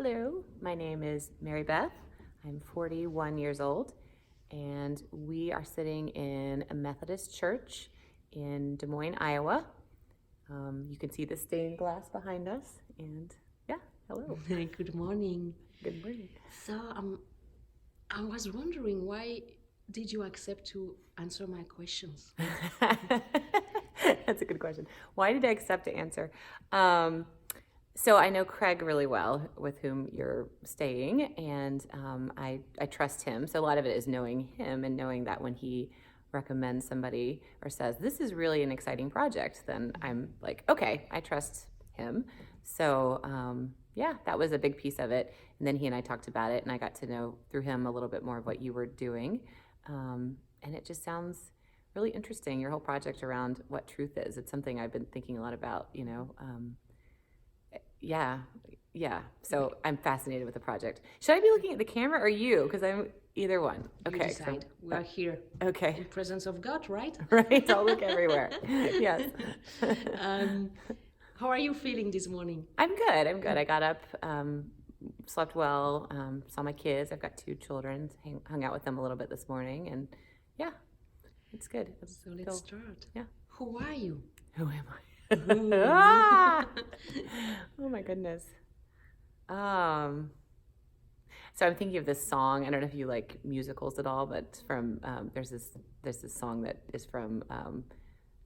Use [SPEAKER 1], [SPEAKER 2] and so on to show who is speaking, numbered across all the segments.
[SPEAKER 1] Hello, my name is Mary Beth. I'm 41 years old, and we are sitting in a Methodist church in Des Moines, Iowa. You can see the stained glass behind us, and hello.
[SPEAKER 2] Good morning.
[SPEAKER 1] Good morning.
[SPEAKER 2] So I was wondering, why did you accept to answer my questions?
[SPEAKER 1] That's a good question. Why did I accept to answer? So I know Craig really well, with whom you're staying, and I trust him. So a lot of it is knowing him and knowing that when he recommends somebody or says, this is really an exciting project, then I'm like, okay, I trust him. So that was a big piece of it. And then he and I talked about it, and I got to know through him a little bit more of what you were doing. And it just sounds really interesting, your whole project around what truth is. It's something I've been thinking a lot about, So I'm fascinated with the project. Should I be looking at the camera or you? Because I'm either one. Okay.
[SPEAKER 2] You decide. We are here.
[SPEAKER 1] Okay.
[SPEAKER 2] In presence of God, right?
[SPEAKER 1] Right. I'll look everywhere. Yes.
[SPEAKER 2] How are you feeling this morning?
[SPEAKER 1] I'm good. I got up, slept well, saw my kids. I've got 2 children. Hung out with them a little bit this morning, and it's good.
[SPEAKER 2] So let's start.
[SPEAKER 1] Yeah.
[SPEAKER 2] Who are you?
[SPEAKER 1] Who am I? Ah! Oh my goodness. So I'm thinking of this song. I don't know if you like musicals at all, but from there's this song that is from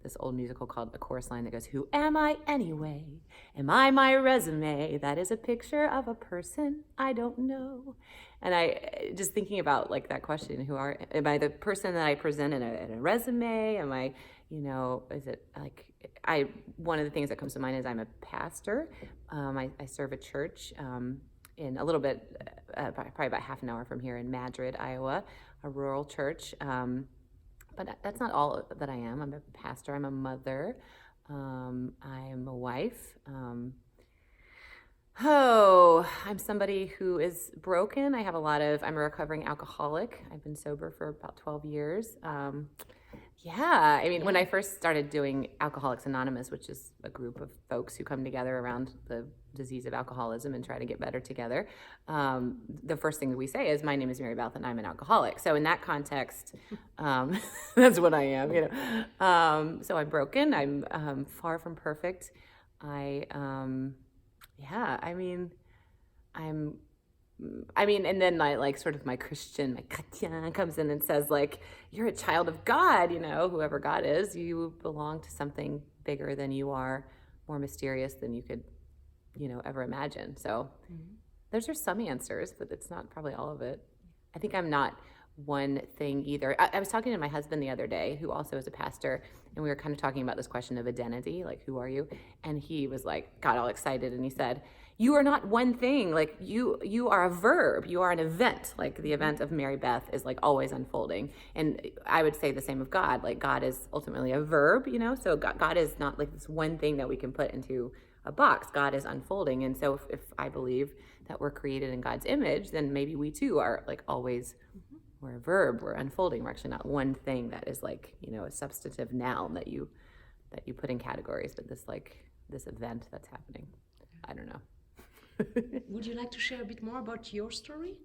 [SPEAKER 1] this old musical called A Chorus Line that goes, "Who am I anyway? Am I my resume? That is a picture of a person I don't know." And I just thinking about like that question, am I the person that I present in a resume? Am I, is it like, one of the things that comes to mind is I'm a pastor. I serve a church in a little bit, probably about half an hour from here in Madrid, Iowa, a rural church. But that's not all that I am. I'm a pastor. I'm a mother. I'm a wife. I'm somebody who is broken. I'm a recovering alcoholic. I've been sober for about 12 years. When I first started doing Alcoholics Anonymous, which is a group of folks who come together around the disease of alcoholism and try to get better together, the first thing that we say is, my name is Mary Beth and I'm an alcoholic. So in that context, that's what I am, So I'm broken. I'm far from perfect. And then my Christian, my Katya comes in and says, like, you're a child of God, whoever God is, you belong to something bigger than you are, more mysterious than you could, ever imagine. So those are some answers, but it's not probably all of it. I think I'm not one thing either. I was talking to my husband the other day, who also is a pastor, and we were kind of talking about this question of identity, like, who are you? And he was like, got all excited, and he said, you are not one thing. Like, you are a verb. You are an event. Like, the event of Mary Beth is like always unfolding. And I would say the same of God. Like, God is ultimately a verb, So God is not like this one thing that we can put into a box. God is unfolding. And so if I believe that we're created in God's image, then maybe we too are like always, we're a verb, we're unfolding. We're actually not one thing that is like, a substantive noun that you put in categories, but this event that's happening. I don't know.
[SPEAKER 2] Would you like to share a bit more about your story?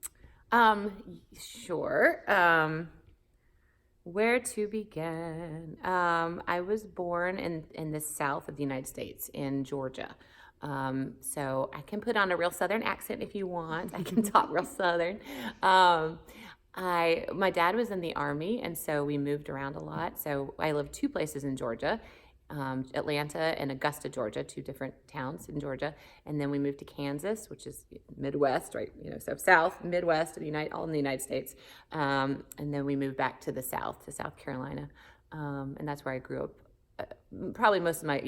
[SPEAKER 1] Sure. Where to begin? I was born in the south of the United States, in Georgia. So I can put on a real Southern accent if you want. I can talk real Southern. My dad was in the Army, and so we moved around a lot. So I lived 2 places in Georgia. Atlanta and Augusta, Georgia, 2 different towns in Georgia. And then we moved to Kansas, which is Midwest, right? So South, Midwest, all in the United States. And then we moved back to the South, to South Carolina. And that's where I grew up. Probably most of my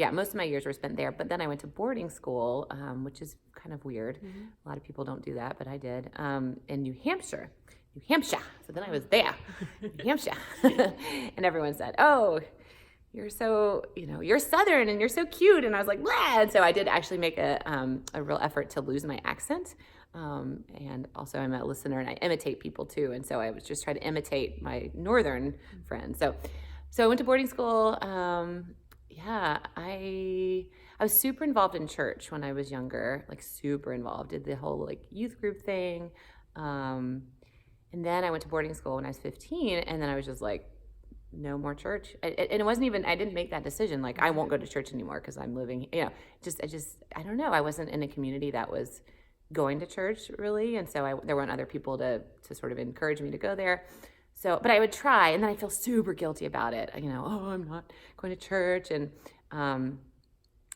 [SPEAKER 1] years were spent there. But then I went to boarding school, which is kind of weird. A lot of people don't do that, but I did, in New Hampshire. So then I was there, New Hampshire. And everyone said, oh, you're so, you're Southern and you're so cute. And I was like, blah. And so I did actually make a real effort to lose my accent. And also I'm a listener and I imitate people too. And so I was just trying to imitate my Northern friends. So I went to boarding school, Yeah, I was super involved in church when I was younger, like super involved. Did the whole like youth group thing. Um, and then I went to boarding school when I was 15, and then I was just like, no more church. And it wasn't even, I didn't make that decision. Like, I won't go to church anymore because I'm living, I don't know. I wasn't in a community that was going to church really. And so there weren't other people to sort of encourage me to go there. So, but I would try, and then I feel super guilty about it. Oh, I'm not going to church. And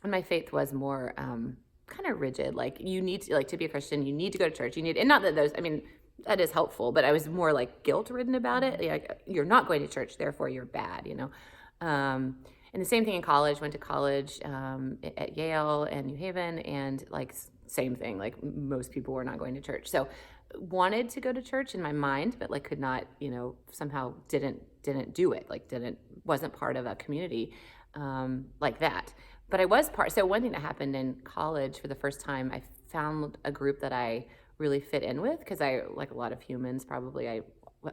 [SPEAKER 1] my faith was more kind of rigid. Like, you need to, like, to be a Christian, you need to go to church. And not that that is helpful, but I was more like guilt ridden about it. Like, you're not going to church, therefore you're bad. And the same thing in college. Went to college at Yale and New Haven, and like same thing. Like, most people were not going to church. So wanted to go to church in my mind, but like could not, somehow didn't do it. Like, wasn't part of a community like that. But I was part. So one thing that happened in college for the first time, I found a group that I really fit in with, because I, like a lot of humans probably, I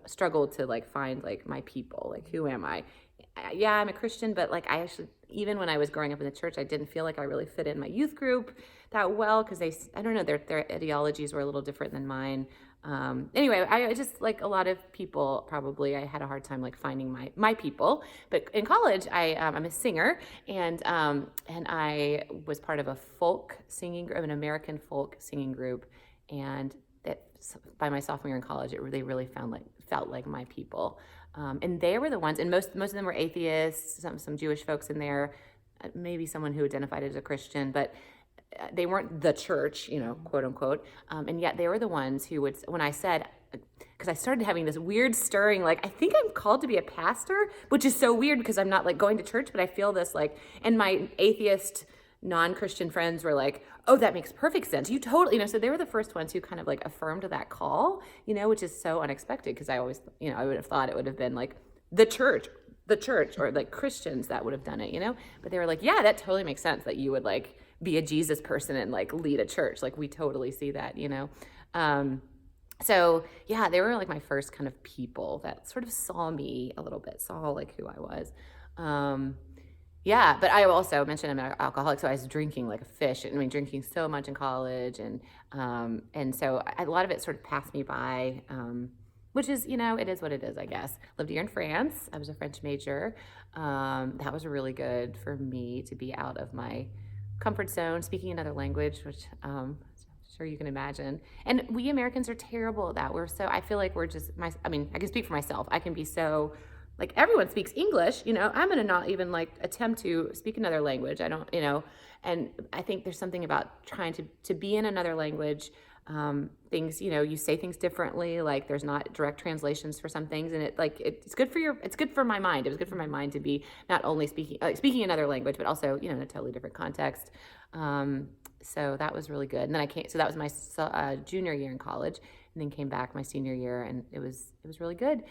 [SPEAKER 1] struggled to like find like my people. Like, who am I? Yeah, I'm a Christian, but like, I actually, even when I was growing up in the church, I didn't feel like I really fit in my youth group that well, because I don't know, their ideologies were a little different than mine. Anyway, I just, like a lot of people probably, I had a hard time like finding my people. But in college, I'm a singer, and I was part of a folk singing group, an American folk singing group, and that by my sophomore year in college, they really felt like my people. And they were the ones, and most of them were atheists, some Jewish folks in there, maybe someone who identified as a Christian, but they weren't the church, quote unquote. And yet they were the ones who would, when I said, because I started having this weird stirring, like, I think I'm called to be a pastor, which is so weird because I'm not like going to church, but I feel this like, and my atheist non-Christian friends were like, oh, that makes perfect sense. You totally, so they were the first ones who kind of like affirmed that call, which is so unexpected, because I always, I would have thought it would have been like the church, or like Christians that would have done it, but they were like, yeah, that totally makes sense that you would like be a Jesus person and like lead a church. Like, we totally see that, So yeah, they were like my first kind of people that sort of saw me a little bit, saw like who I was. Yeah, but I also mentioned I'm an alcoholic, so I was drinking like a fish. Drinking so much in college, and so a lot of it sort of passed me by, which is, it is what it is, I guess. Lived a year in France. I was a French major. That was really good for me to be out of my comfort zone, speaking another language, which I'm sure you can imagine. And we Americans are terrible at that. I feel like we're just, I can speak for myself. I can be so, like, everyone speaks English, I'm going to not even like attempt to speak another language. I don't, and I think there's something about trying to be in another language. Things, you say things differently, like there's not direct translations for some things, and it's good for my mind. It was good for my mind to be not only speaking another language, but also, in a totally different context. So that was really good. And then so that was my junior year in college, and then came back my senior year, and it was really good.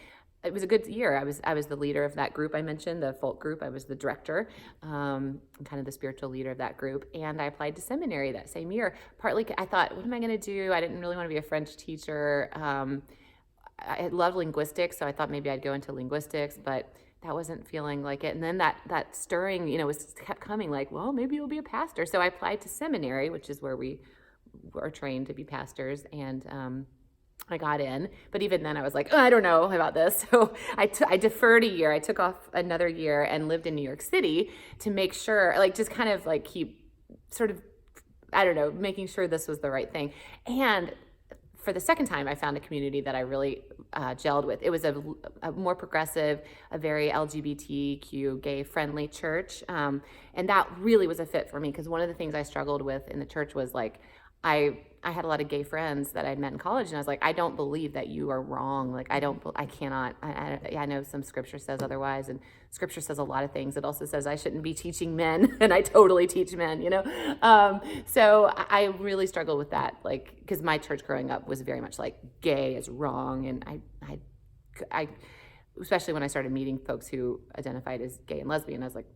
[SPEAKER 1] It was a good year. I was the leader of that group I mentioned, the folk group. I was the director, kind of the spiritual leader of that group. And I applied to seminary that same year. Partly, I thought, what am I going to do? I didn't really want to be a French teacher. I love linguistics, so I thought maybe I'd go into linguistics, but that wasn't feeling like it. And then that stirring, kept coming, like, well, maybe you'll be a pastor. So I applied to seminary, which is where we are trained to be pastors, and I got in, but even then I was like, oh, I don't know about this. So I deferred a year. I took off another year and lived in New York City to make sure, like, just kind of like keep sort of, I don't know, making sure this was the right thing. And for the second time, I found a community that I really gelled with. It was a more progressive, a very LGBTQ gay friendly church. And that really was a fit for me, because one of the things I struggled with in the church was like, I had a lot of gay friends that I'd met in college, and I was like, I don't believe that you are wrong. Like, I cannot, I know some scripture says otherwise, and scripture says a lot of things. It also says I shouldn't be teaching men, and I totally teach men, So I really struggled with that, like, because my church growing up was very much like gay is wrong, and I especially when I started meeting folks who identified as gay and lesbian, I was like,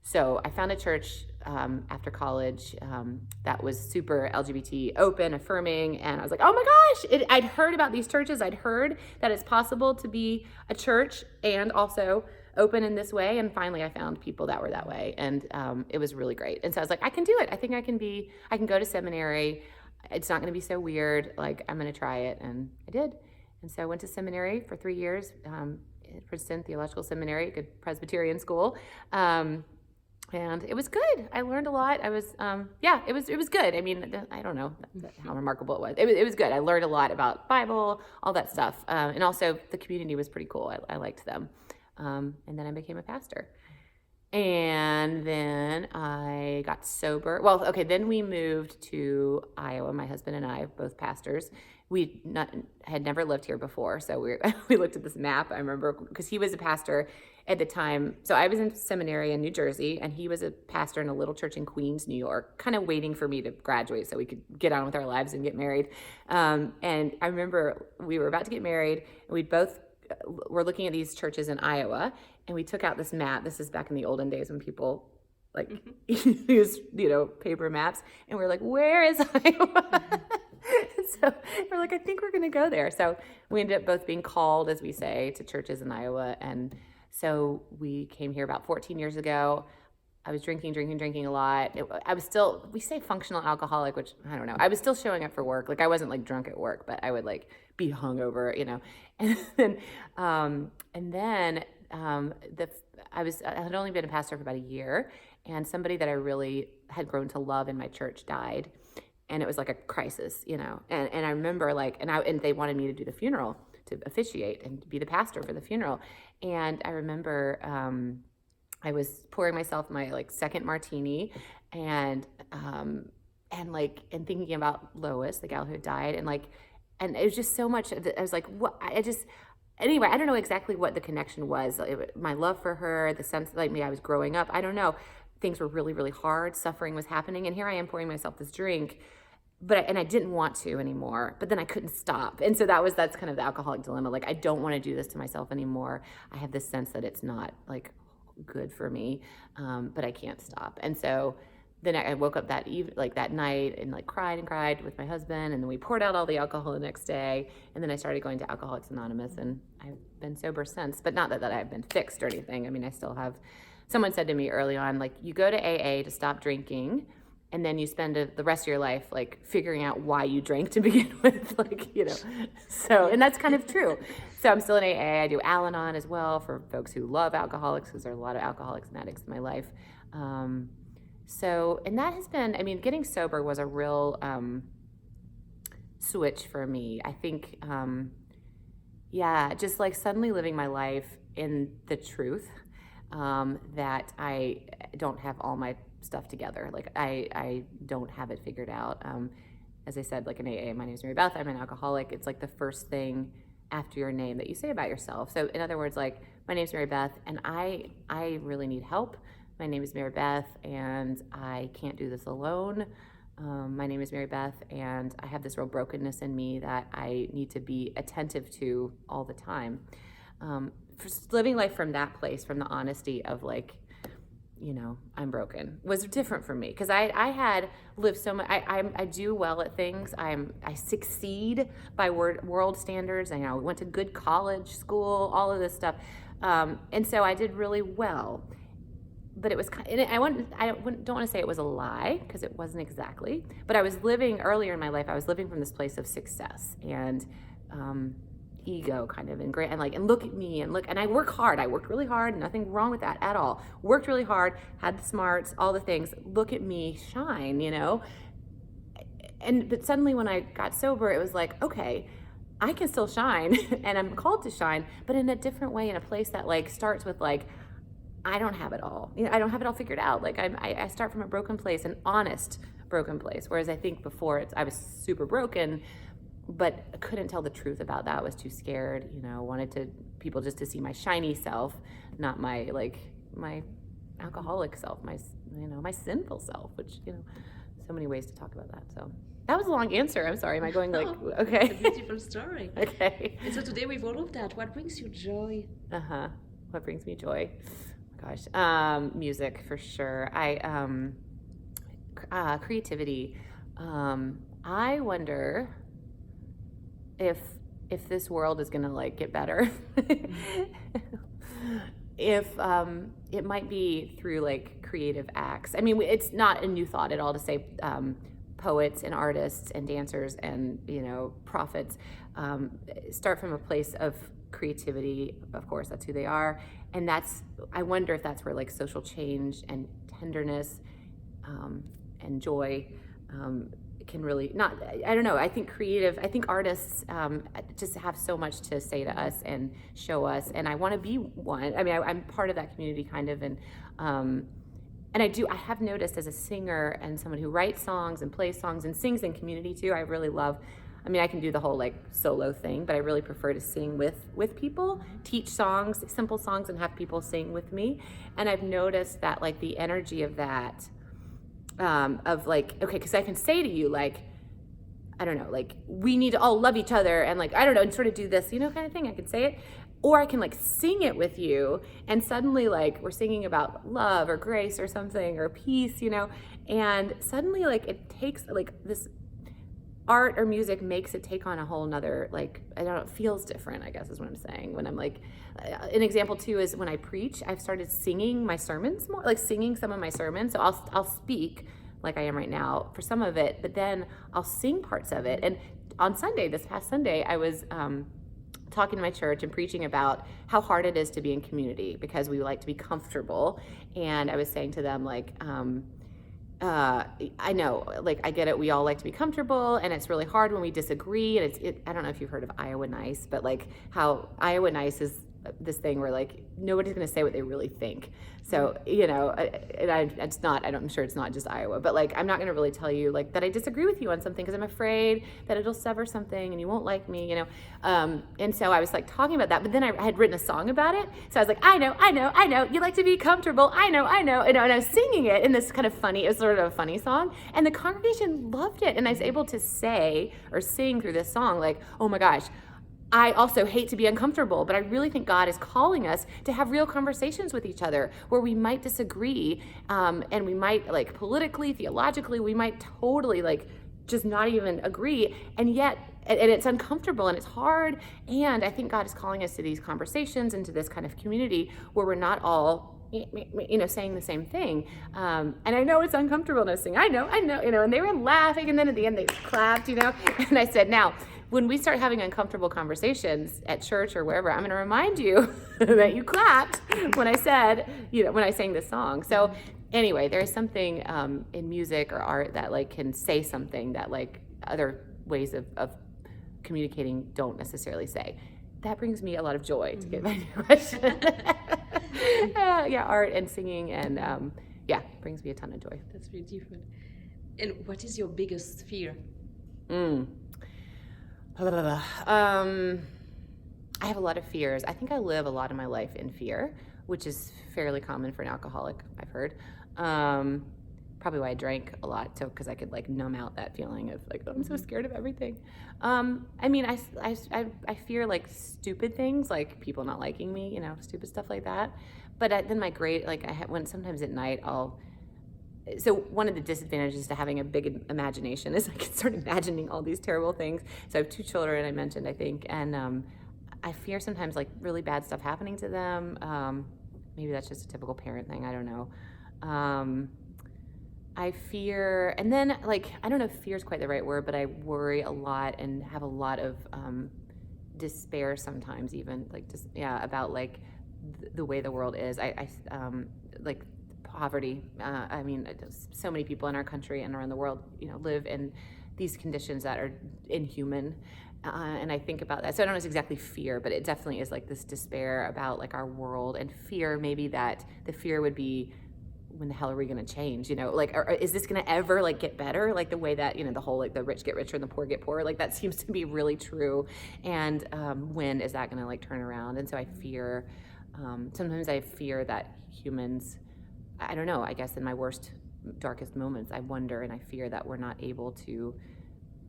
[SPEAKER 1] So I found a church after college that was super LGBT open, affirming, and I was like, oh my gosh, I'd heard about these churches. I'd heard that it's possible to be a church and also open in this way. And finally I found people that were that way. And it was really great. And so I was like, I can do it. I think I can go to seminary. It's not going to be so weird. Like, I'm going to try it. And I did. And so I went to seminary for 3 years, Princeton Theological Seminary, a good Presbyterian school. And it was good. I learned a lot. I was, it was good. I mean, I don't know how remarkable it was. It was good. I learned a lot about Bible, all that stuff. And also the community was pretty cool. I liked them. And then I became a pastor. And then I got sober. Well, okay, then we moved to Iowa, my husband and I, both pastors. We had never lived here before, so we looked at this map. I remember because he was a pastor at the time. So I was in seminary in New Jersey, and he was a pastor in a little church in Queens, New York, kind of waiting for me to graduate so we could get on with our lives and get married. And I remember we were about to get married, and we both were looking at these churches in Iowa, and we took out this map. This is back in the olden days when people like used, paper maps, and we're like, where is Iowa? So we're like, I think we're going to go there. So we ended up both being called, as we say, to churches in Iowa. And so we came here about 14 years ago. I was drinking a lot. I was still, we say functional alcoholic, which I don't know. I was still showing up for work. Like, I wasn't like drunk at work, but I would like be hungover, And then I had only been a pastor for about a year, and somebody that I really had grown to love in my church died. And it was like a crisis, and I remember and they wanted me to do the funeral, to officiate and be the pastor for the funeral. And I remember I was pouring myself my like second martini and thinking about Lois, the gal who died. And it was just so much, I was like, what, anyway, I don't know exactly what the connection was. My love for her, the sense that I was growing up, I don't know. Things were really, really hard. Suffering was happening. And here I am pouring myself this drink, and I didn't want to anymore, but then I couldn't stop. And so that's kind of the alcoholic dilemma. Like, I don't want to do this to myself anymore. I have this sense that it's not like good for me, but I can't stop. And so then I woke up that night and like cried with my husband. And then we poured out all the alcohol the next day. And then I started going to Alcoholics Anonymous, and I've been sober since, but not that I've been fixed or anything. I mean, I still have. Someone said to me early on, like, you go to AA to stop drinking, and then you spend the rest of your life, like, figuring out why you drank to begin with, So, and that's kind of true. So I'm still in AA. I do Al-Anon as well for folks who love alcoholics, because there are a lot of alcoholics and addicts in my life. And that has been, getting sober was a real switch for me. I think, just like suddenly living my life in the truth. That I don't have all my stuff together. Like, I don't have it figured out. As I said, like in AA, my name is Mary Beth. I'm an alcoholic. It's like the first thing after your name that you say about yourself. So in other words, like, my name is Mary Beth, and I really need help. My name is Mary Beth, and I can't do this alone. My name is Mary Beth, and I have this real brokenness in me that I need to be attentive to all the time. Living life from that place, from the honesty of like, I'm broken, was different for me, because I had lived so much. I do well at things. I succeed by world standards. I went to good college, school, all of this stuff, and so I did really well. But it was, and don't want to say it was a lie, because it wasn't exactly. But I was living earlier in my life. I was living from this place of success and ego, kind of, and look at me, and I work hard. I worked really hard. Nothing wrong with that at all. Worked really hard, had the smarts, all the things. Look at me shine, But suddenly when I got sober, it was like, okay, I can still shine, and I'm called to shine, but in a different way, in a place that like starts with like, I don't have it all. I don't have it all figured out. Like, I start from a broken place, an honest broken place. Whereas I think before I was super broken, but I couldn't tell the truth about that. I was too scared, wanted people just to see my shiny self, not my alcoholic self, my sinful self, which, so many ways to talk about that. So that was a long answer. I'm sorry. Am I going like, okay.
[SPEAKER 2] It's a beautiful story.
[SPEAKER 1] Okay.
[SPEAKER 2] And so today with all of that, what brings you joy?
[SPEAKER 1] What brings me joy? Oh my gosh. Music for sure. Creativity. I wonder if this world is gonna like get better. if it might be through like creative acts. I mean, it's not a new thought at all to say poets and artists and dancers and, you know, prophets start from a place of creativity. Of course, that's who they are. And I wonder if that's where like social change and tenderness and joy can really not, I don't know, I think artists just have so much to say to us and show us, and I want to be one. I mean, I'm part of that community kind of, and I have noticed as a singer and someone who writes songs and plays songs and sings in community too, I really love, I mean, I can do the whole like solo thing, but I really prefer to sing with people, teach songs, simple songs, and have people sing with me. And I've noticed that like the energy of that, of like, okay, because I can say to you like, I don't know, like we need to all love each other and like, I don't know, and sort of do this, you know, kind of thing. I can say it, or I can like sing it with you, and suddenly like we're singing about love or grace or something or peace, you know, and suddenly like it takes like this art or music makes it take on a whole nother, like, I don't know, it feels different, I guess is what I'm saying. When I'm like, an example too is when I preach, I've started singing my sermons more, like singing some of my sermons. So I'll speak like I am right now for some of it, but then I'll sing parts of it. And on Sunday, this past Sunday, I was talking to my church and preaching about how hard it is to be in community because we like to be comfortable. And I was saying to them like, I know, like, I get it. We all like to be comfortable, and it's really hard when we disagree. And I don't know if you've heard of Iowa Nice, but like how Iowa Nice is this thing where like nobody's going to say what they really think. So, you know, I'm sure it's not just Iowa, but like, I'm not going to really tell you like that I disagree with you on something because I'm afraid that it'll sever something and you won't like me, you know? And so I was like talking about that, but then I had written a song about it. So I was like, I know, you like to be comfortable. I know. And I was singing it in this kind of funny, it was sort of a funny song. And the congregation loved it. And I was able to say or sing through this song, like, oh my gosh, I also hate to be uncomfortable, but I really think God is calling us to have real conversations with each other where we might disagree, and we might like politically, theologically, we might totally like just not even agree, and yet, and it's uncomfortable and it's hard, and I think God is calling us to these conversations and to this kind of community where we're not all, you know, saying the same thing, and I know it's uncomfortable to sing, I know, you know, and they were laughing, and then at the end they clapped, you know, and I said, now, when we start having uncomfortable conversations at church or wherever, I'm going to remind you that you clapped when I said, you know, when I sang this song. So anyway, there's something in music or art that like can say something that like other ways of communicating don't necessarily say. That brings me a lot of joy to get back to your question. Yeah, art and singing and yeah, brings me a ton of joy.
[SPEAKER 2] That's beautiful. And what is your biggest fear?
[SPEAKER 1] I have a lot of fears. I think I live a lot of my life in fear, which is fairly common for an alcoholic, I've heard. Probably why I drank a lot, so because I could like numb out that feeling of like, oh, I'm so scared of everything. I mean, I fear like stupid things, like people not liking me, you know, stupid stuff like that. But then when sometimes at night so one of the disadvantages to having a big imagination is I can start imagining all these terrible things. So I have 2 children, I mentioned, I think, and I fear sometimes like really bad stuff happening to them. Maybe that's just a typical parent thing, I don't know. I fear, and then like, I don't know if fear is quite the right word, but I worry a lot and have a lot of despair sometimes, even like just, yeah, about like the way the world is. I like poverty. I mean, so many people in our country and around the world, you know, live in these conditions that are inhuman. And I think about that. So I don't know if it's exactly fear, but it definitely is like this despair about like our world, and fear maybe that the fear would be, when the hell are we going to change? You know, like, or is this going to ever like get better? Like the way that, you know, the whole, like the rich get richer and the poor get poorer, like that seems to be really true. And when is that going to like turn around? And so I fear, sometimes I fear that humans, I don't know, I guess in my worst, darkest moments, I wonder and I fear that we're not able to,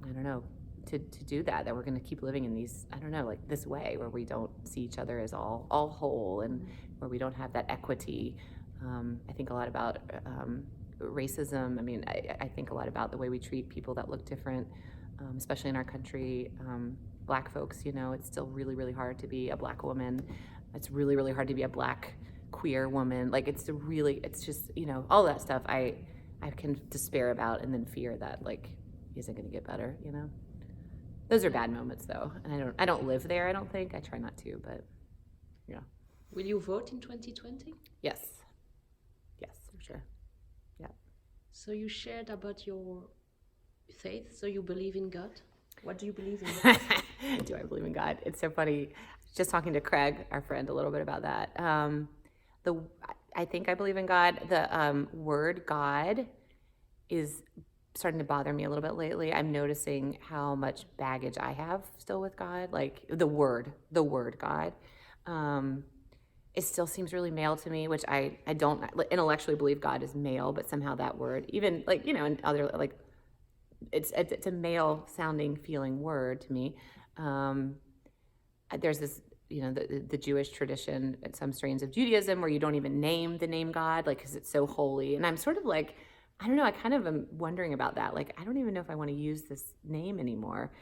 [SPEAKER 1] I don't know, to do that we're going to keep living in these, I don't know, like this way where we don't see each other as all whole, and where we don't have that equity. I think a lot about racism. I mean, I think a lot about the way we treat people that look different, especially in our country. Black folks, you know, it's still really, really hard to be a Black woman. It's really, really hard to be a Black queer woman. Like it's just, all that stuff I can despair about and then fear that like isn't going to get better, Those are bad moments though. And I don't live there, I don't think. I try not to, but yeah.
[SPEAKER 2] Will you vote in 2020?
[SPEAKER 1] Yes. Yes, for sure. Yeah.
[SPEAKER 2] So you shared about your faith, so you believe in God. What do you believe in?
[SPEAKER 1] Do I believe in God? It's so funny. Just talking to Craig, our friend, a little bit about that. I think I believe in God. The word God is starting to bother me a little bit lately. I'm noticing how much baggage I have still with God, like the word God. It still seems really male to me, which I don't intellectually believe God is male, but somehow that word, even like, in other, like, it's a male sounding feeling word to me. There's this, the Jewish tradition and some strains of Judaism where you don't even name the name God, like, because it's so holy. And I'm sort of like, I don't know, I kind of am wondering about that. Like, I don't even know if I want to use this name anymore.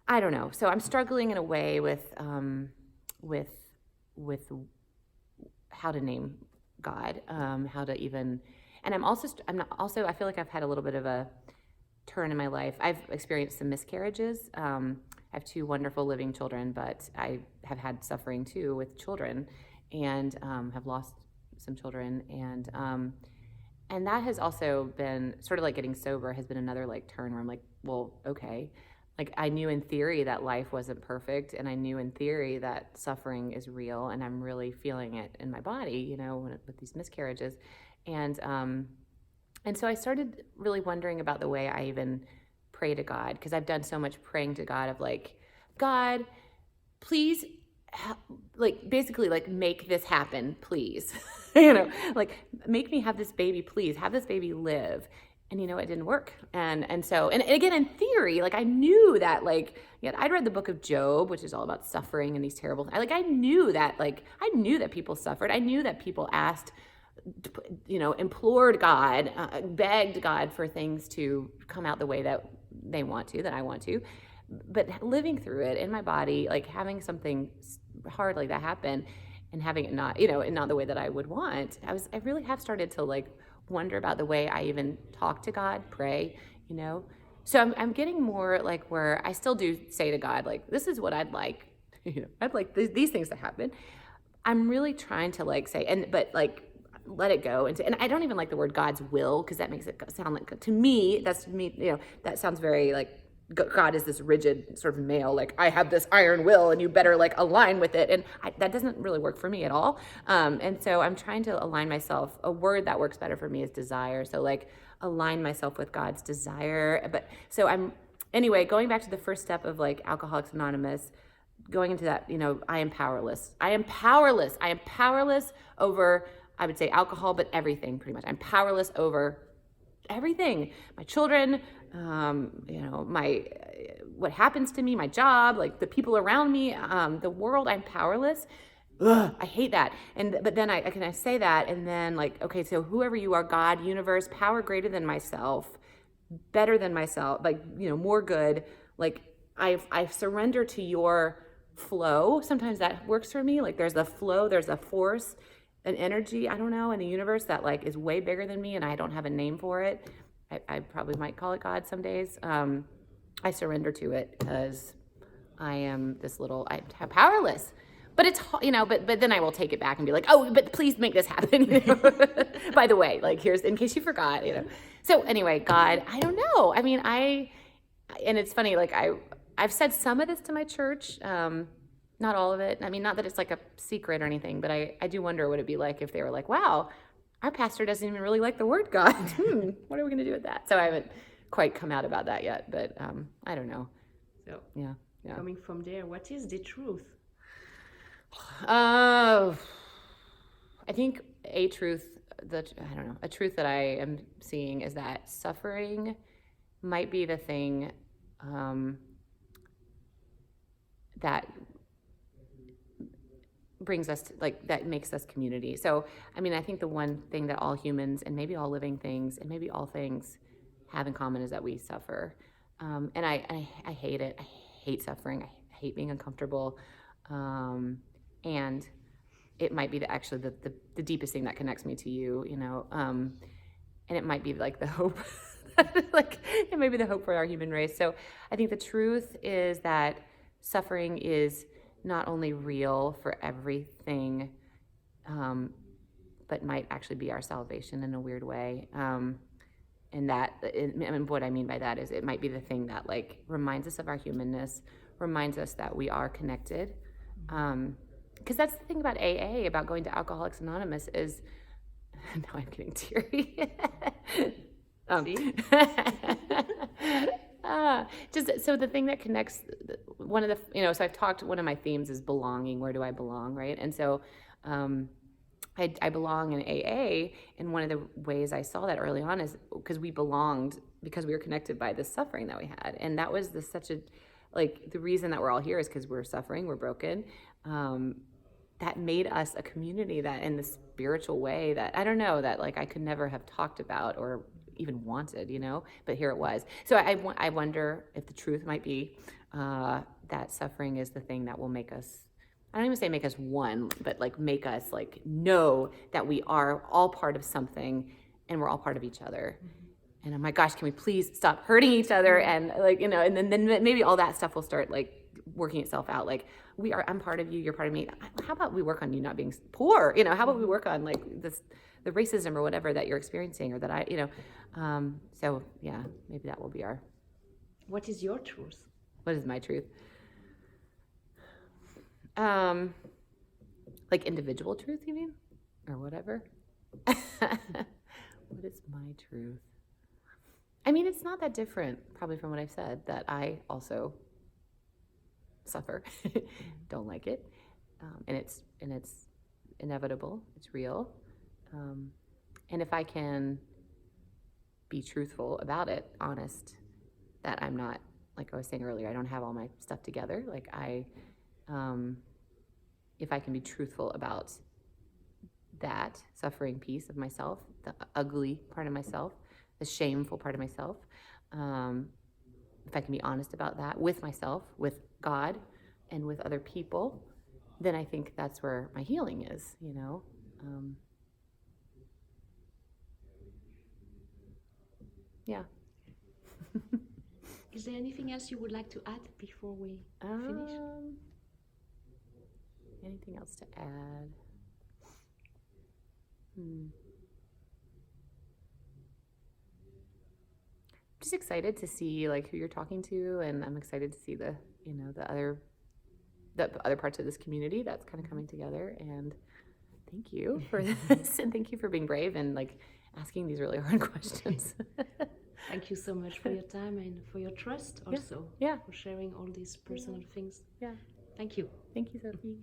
[SPEAKER 1] I don't know. So I'm struggling in a way with how to name God, how to even, and I feel like I've had a little bit of a turn in my life. I've experienced some miscarriages. I have 2 wonderful living children, but I have had suffering too with children, and have lost some children, and that has also been sort of like getting sober has been another like turn where I'm like, well, okay. Like I knew in theory that life wasn't perfect, and I knew in theory that suffering is real, and I'm really feeling it in my body, with these miscarriages, and so I started really wondering about the way I even pray to God, because I've done so much praying to God of like, God, please, like basically like make this happen, please, like make me have this baby, please, have this baby live. And it didn't work. And so again, in theory, like I knew that like, I'd read the book of Job, which is all about suffering and these terrible, I knew that people suffered. I knew that people asked, implored God, begged God for things to come out the way that they want to, that I want to. But living through it in my body, like having something hard like that happen and having it not, and not the way that I would want, I really have started to like wonder about the way I even talk to God, pray, So I'm getting more like where I still do say to God, like, this is what I'd like, I'd like these things to happen. I'm really trying to like say, but like, let it go. And I don't even like the word God's will, because that makes it sound like, to me, that sounds very like, God is this rigid sort of male, like I have this iron will and you better like align with it. And that doesn't really work for me at all. And so I'm trying to align myself. A word that works better for me is desire. So like align myself with God's desire. But so anyway, going back to the first step of like Alcoholics Anonymous, going into that, I am powerless. I am powerless. I am powerless over, I would say alcohol, but everything pretty much. I'm powerless over everything. My children, what happens to me, my job, like the people around me, the world. I'm powerless. Ugh, I hate that. But then I say that, and then like, okay, so whoever you are, God, universe, power greater than myself, better than myself, like more good. Like I surrender to your flow. Sometimes that works for me. Like there's a flow, there's a force, an energy, I don't know, in the universe that like is way bigger than me, and I don't have a name for it. I probably might call it God some days. I surrender to it because I am I'm powerless. But it's, but then I will take it back and be like, oh, but please make this happen. By the way, like here's, in case you forgot, So anyway, God, I don't know. I mean, and it's funny, like I've said some of this to my church, not all of it. I mean, not that it's like a secret or anything, but I do wonder what it'd be like if they were like, wow, our pastor doesn't even really like the word God. What are we going to do with that? So I haven't quite come out about that yet, but I don't know.
[SPEAKER 2] So
[SPEAKER 1] yeah.
[SPEAKER 2] Coming from there, what is the truth?
[SPEAKER 1] I think a truth that I am seeing is that suffering might be the thing that brings us to, like, that makes us community. So, I mean, I think the one thing that all humans and maybe all living things and maybe all things have in common is that we suffer. And I hate it. I hate suffering. I hate being uncomfortable. And it might be actually the deepest thing that connects me to you, and it might be like the hope, like it may be the hope for our human race. So I think the truth is that suffering is not only real for everything, but might actually be our salvation in a weird way. And what I mean by that is it might be the thing that like reminds us of our humanness, reminds us that we are connected. Because that's the thing about AA, about going to Alcoholics Anonymous is, now I'm getting teary. Just so the thing that connects one of the, so I've talked, one of my themes is belonging. Where do I belong, right? And so I belong in AA, and one of the ways I saw that early on is because we belonged because we were connected by the suffering that we had. And that was the reason that we're all here is because we're suffering, we're broken. That made us a community that in the spiritual way that, I don't know, that like I could never have talked about or even wanted, but here it was. So I wonder if the truth might be that suffering is the thing that will make us, I don't even say make us one, but like make us like know that we are all part of something and we're all part of each other. And oh my gosh, can we please stop hurting each other? And like, and then maybe all that stuff will start like working itself out. Like I'm part of you, you're part of me. How about we work on you not being poor? How about we work on like the racism or whatever that you're experiencing or that so yeah, maybe that will be our.
[SPEAKER 2] What is your truth?
[SPEAKER 1] What is my truth? Like individual truth, you mean? Or whatever? What is my truth? I mean, it's not that different probably from what I've said, that I also suffer, don't like it. And it's inevitable, it's real. And if I can be truthful about it, honest, that I'm not, like I was saying earlier, I don't have all my stuff together. Like if I can be truthful about that suffering piece of myself, the ugly part of myself, the shameful part of myself, if I can be honest about that with myself, with God, and with other people, then I think that's where my healing is, Yeah.
[SPEAKER 2] Is there anything else you would like to add before we finish?
[SPEAKER 1] Anything else to add? Just excited to see like who you're talking to, and I'm excited to see the other parts of this community that's kind of coming together. And thank you for this, and thank you for being brave and like asking these really hard questions.
[SPEAKER 2] Thank you so much for your time and for your trust also.
[SPEAKER 1] Yeah.
[SPEAKER 2] For sharing all these personal things.
[SPEAKER 1] Yeah.
[SPEAKER 2] Thank you.
[SPEAKER 1] Thank you, Sophie.